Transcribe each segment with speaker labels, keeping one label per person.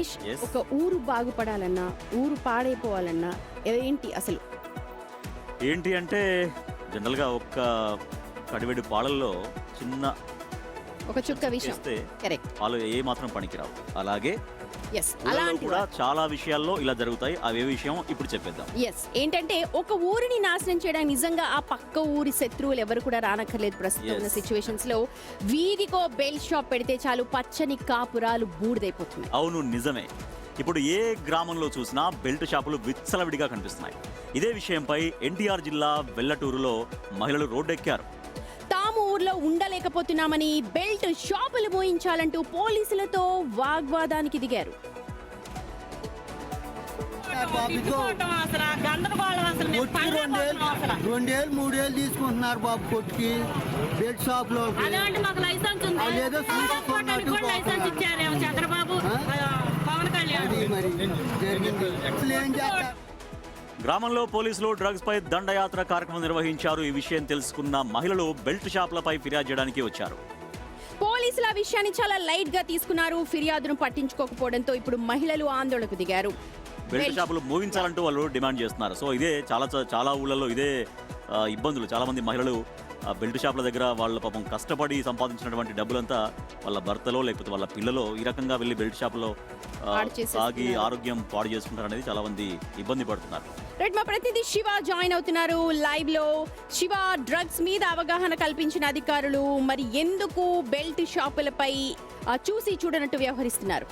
Speaker 1: Yes.
Speaker 2: ఒక ఊరు బాగుపడాలన్నా ఊరు పాడైపోవాలన్నా అసలు
Speaker 1: ఏంటి అంటే జనరల్గా ఒక్క కడివెడు పాలల్లో చిన్న
Speaker 2: ఒక చుక్క విషయం
Speaker 1: చేస్తే
Speaker 2: కరెక్ట్
Speaker 1: వాళ్ళు ఏ మాత్రం పనికిరావు. అలాగే
Speaker 2: ఎస్
Speaker 1: ఊళ్ళలో
Speaker 2: అలాంటి
Speaker 1: కూడా చాలా విషయాల్లో ఇలా జరుగుతాయి. అవే విషయం ఇప్పుడు చెప్పేద్దాం.
Speaker 2: ఎస్ ఏంటంటే ఒక ఊరిని నాశనం చేయడానికి నిజంగా ఆ పక్క ఊరి శత్రువులు ఎవరు కూడా రానక్కర్లేదు. ప్రస్తుతం ఉన్న
Speaker 1: Yes.
Speaker 2: సిచ్యువేషన్స్ లో వీధికో బెల్ షాప్ పెడితే చాలు పచ్చని కాపురాలు బూడిదైపోతున్నాయి.
Speaker 1: అవును, నిజమే. ఇప్పుడు ఏ గ్రామంలో చూసినా బెల్ట్ షాపులు విచ్చలవిడిగా కనిపిస్తున్నాయి. ఇదే విషయంపై ఎన్టీఆర్ జిల్లా వెల్లటూరులో మహిళలు రోడ్డెక్కారు.
Speaker 2: తాము ఊర్లో ఉండలేకపోతున్నామని బెల్ట్ షాపులు మోయించాలంటూ పోలీసులతో వాగ్వాదానికి దిగారు.
Speaker 3: రెండేళ్ళు మూడేళ్ళు తీసుకుంటున్నారు బాబు కొట్టుకి బెల్ట్ షాప్ లో
Speaker 4: చంద్రబాబు పవన్ కళ్యాణ్
Speaker 3: మరి జరిగింది అసలు ఏం చేస్తారు.
Speaker 1: గ్రామంలో పోలీసులు డ్రగ్స్ పై దండయాత్ర కార్యక్రమం నిర్వహించారు. ఈ విషయం తెలుసుకున్న మహిళలు బెల్ట్ షాపులపై ఫిర్యాదు చేయడానికి వచ్చారు.
Speaker 2: పోలీసులు ఆ విషయాన్ని చాలా లైట్ గా తీసుకున్నారు. ఫిర్యాదును పట్టించుకోకపోవడంతో ఇప్పుడు మహిళలు ఆందోళనకు దిగారు.
Speaker 1: బెల్ట్ షాపులు మూవించాలంటూ వాళ్ళు డిమాండ్ చేస్తున్నారు. సో ఇదే చాలా ఊళ్ళల్లో ఇదే ఇబ్బందులు. చాలా మంది మహిళలు బెల్ట్ షాపుల దగ్గర వాళ్ళ పాపం కష్టపడి సంపాదించినటువంటి డబ్బులంతా వాళ్ళ భర్తలో లేకపోతే వాళ్ళ పిల్లలో ఈ రకంగా వెళ్ళి బెల్ట్ షాపులో తాగి ఆరోగ్యం పాడు చేసుకుంటారు అనేది చాలా మంది ఇబ్బంది పడుతున్నారు.
Speaker 2: రైట్, మా ప్రతినిధి శివ జాయిన్ అవుతున్నారు లైవ్ లో. శివ, డ్రగ్స్ మీద అవగాహన కల్పించిన అధికారులు మరి ఎందుకు బెల్ట్ షాపులపై చూసి చూడనట్టు వ్యవహరిస్తున్నారు?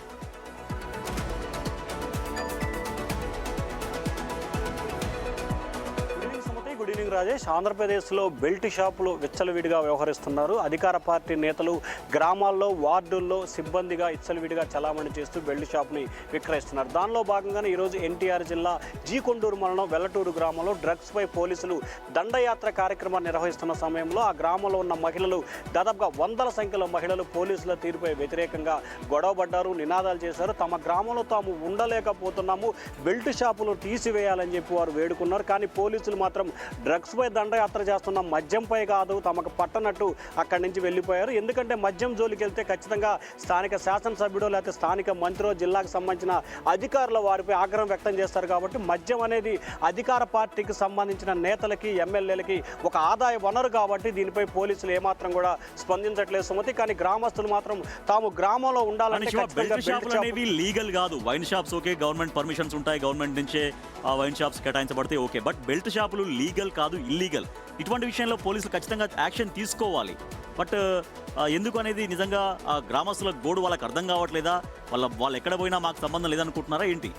Speaker 5: Good evening Rajesh. ఆంధ్రప్రదేశ్లో బెల్ట్ షాపులు విచ్చలవిడిగా వ్యవహరిస్తున్నారు. అధికార పార్టీ నేతలు గ్రామాల్లో వార్డుల్లో సిబ్బందిగా విచ్చలవిడిగా చలామణి చేస్తూ బెల్ట్ షాప్ని విక్రయిస్తున్నారు. దానిలో భాగంగానే ఈరోజు ఎన్టీఆర్ జిల్లా జీకొండూరు మండలం వెల్లటూరు గ్రామంలో డ్రగ్స్పై పోలీసులు దండయాత్ర కార్యక్రమాన్ని నిర్వహిస్తున్న సమయంలో ఆ గ్రామంలో ఉన్న మహిళలు దాదాపుగా వందల సంఖ్యలో మహిళలు పోలీసుల తీరుపై వ్యతిరేకంగా గొడవపడ్డారు, నినాదాలు చేశారు. తమ గ్రామంలో తాము ఉండలేకపోతున్నాము, బెల్ట్ షాపులు తీసివేయాలని చెప్పి వారు వేడుకున్నారు. కానీ పోలీసులు మాత్రం డ్రగ్స్పై దండయాత్ర చేస్తున్న మద్యంపై కాదు తమకు పట్టనట్టు అక్కడి నుంచి వెళ్ళిపోయారు. ఎందుకంటే మద్యం జోలికి వెళ్తే ఖచ్చితంగా స్థానిక శాసనసభ్యుడో లేకపోతే స్థానిక మంత్రో జిల్లాకు సంబంధించిన అధికారుల వారిపై ఆగ్రహం వ్యక్తం చేస్తారు. కాబట్టి మద్యం అనేది అధికార పార్టీకి సంబంధించిన నేతలకి ఎమ్మెల్యేలకి ఒక ఆదాయ వనరు కాబట్టి దీనిపై పోలీసులు ఏమాత్రం కూడా స్పందించట్లేదు సుమతి. కానీ గ్రామస్తులు మాత్రం తాము గ్రామంలో ఉండాలని
Speaker 1: లీగల్ కాదు. Wine shops okay, government permissions ఉంటాయి, గవర్నమెంట్ నుంచే ఆ వైన్ షాప్స్ కేటాయించబడితే ఓకే. బట్ బెల్ట్ షాపులు లీగల్ కాదు, ఇల్లీగల్. ఇటువంటి విషయంలో పోలీసులు ఖచ్చితంగా యాక్షన్ తీసుకోవాలి. బట్ ఎందుకు అనేది నిజంగా ఆ గ్రామస్తుల గోడు వాళ్ళకి అర్థం కావట్లేదా? వాళ్ళు ఎక్కడ పోయినా మాకు సంబంధం లేదనుకుంటున్నారా ఏంటి?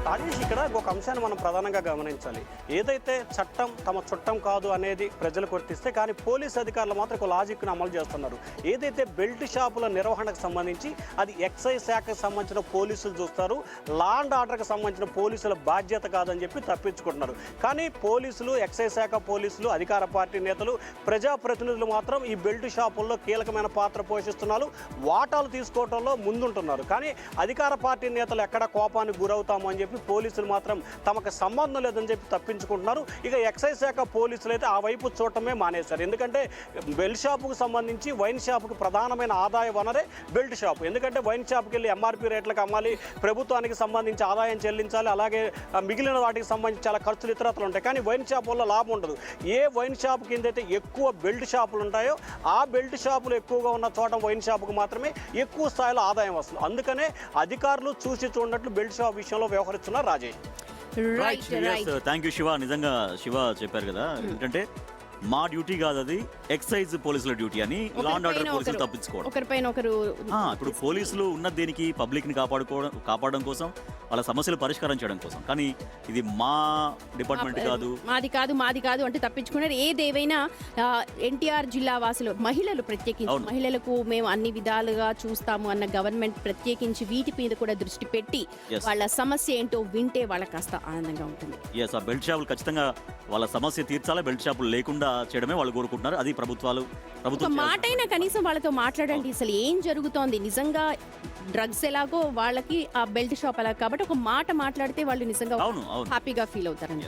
Speaker 5: రాజేష్, ఇక్కడ ఒక అంశాన్ని మనం ప్రధానంగా గమనించాలి. ఏదైతే చట్టం తమ చుట్టం కాదు అనేది ప్రజలు గుర్తిస్తే కానీ పోలీసు అధికారులు మాత్రం ఒక లాజిక్ను అమలు చేస్తున్నారు. ఏదైతే బెల్ట్ షాపుల నిర్వహణకు సంబంధించి అది ఎక్సైజ్ శాఖకు సంబంధించిన పోలీసులు చూస్తారు, లా అండ్ ఆర్డర్కి సంబంధించిన పోలీసుల బాధ్యత కాదని చెప్పి తప్పించుకుంటున్నారు. కానీ పోలీసులు, ఎక్సైజ్ శాఖ పోలీసులు, అధికార పార్టీ నేతలు, ప్రజాప్రతినిధులు మాత్రం ఈ బెల్ట్ షాపుల్లో కీలకమైన పాత్ర పోషిస్తున్నారు, వాటాలు తీసుకోవడంలో ముందుంటున్నారు. కానీ అధికార పార్టీ నేతలు ఎక్కడ కోపానికి గురవుతామో అని చెప్పి పోలీసులు మాత్రం తమకు సంబంధం లేదని చెప్పి తప్పించుకుంటున్నారు. ఇక ఎక్సైజ్ శాఖ పోలీసులు అయితే ఆ వైపు చూడటమే మానేశారు. ఎందుకంటే బెల్ట్ షాపుకు సంబంధించి వైన్ షాపుకు ప్రధానమైన ఆదాయ వనరే బెల్ట్ షాపు. ఎందుకంటే వైన్ షాప్కి వెళ్ళి ఎంఆర్పీ రేట్లకు అమ్మాలి, ప్రభుత్వానికి సంబంధించి ఆదాయం చెల్లించాలి, అలాగే మిగిలిన వాటికి సంబంధించి చాలా ఖర్చులు ఇతరత్తులు ఉంటాయి. కానీ వైన్ షాప్ వల్ల లాభం ఉండదు. ఏ వైన్ షాప్ కింద అయితే ఎక్కువ బెల్ట్ షాపులు ఉంటాయో ఆ బెల్ట్ షాపులు ఎక్కువగా ఉన్న చోట వైన్ షాపుకు మాత్రమే ఎక్కువ స్థాయిలో ఆదాయం వస్తుంది. అందుకనే అధికారులు చూసి చూడనట్లు బెల్ట్ షాప్ విషయంలో వ్యవహరిస్తున్నారు. Rajesh,
Speaker 1: thank you Shiva. నిజంగా శివ చెప్పారు కదా, ఏంటంటే మా డ్యూటీ కాదు, అది ఎక్సైజ్ పోలీసుల డ్యూటీ అని లా అండ్ ఆర్డర్ పోలీసులు తప్పించుకోవడం. ఇప్పుడు పోలీసులు ఉన్న దేనికి పబ్లిక్ ని కాపాడడం కోసం, వాళ్ళ సమస్యలు పరిష్కారం చేయడం కోసం. కానీ ఇది మా డిపార్ట్మెంట్ కాదు,
Speaker 2: మాది కాదు అంటే తప్పించుకున్నారు. ఏదేవైనా ఎన్టీఆర్ జిల్లా వాసులు మహిళలు ప్రత్యేకించి మహిళలకు మేము అన్ని విధాలుగా చూస్తాము అన్న గవర్నమెంట్ ప్రత్యేకించి వీటి మీద కూడా దృష్టి పెట్టి వాళ్ళ సమస్య ఏంటో వింటే వాళ్ళకి కాస్త ఆనందంగా ఉంటుంది.
Speaker 1: ఆ బెల్ట్ షాపులు ఖచ్చితంగా వాళ్ళ సమస్య తీర్చాలా, బెల్ట్ షాపులు లేకుండా చేయడమే వాళ్ళు కోరుకుంటున్నారు. అది ప్రభుత్వం
Speaker 2: మాటైనా కనీసం వాళ్ళతో మాట్లాడండి, అసలు ఏం జరుగుతోంది, నిజంగా డ్రగ్స్ ఎలాగో వాళ్ళకి ఆ బెల్ట్ షాప్ అలా కాబట్టి ఒక మాట మాట్లాడితే వాళ్ళు నిజంగా హ్యాపీగా ఫీల్ అవుతారని.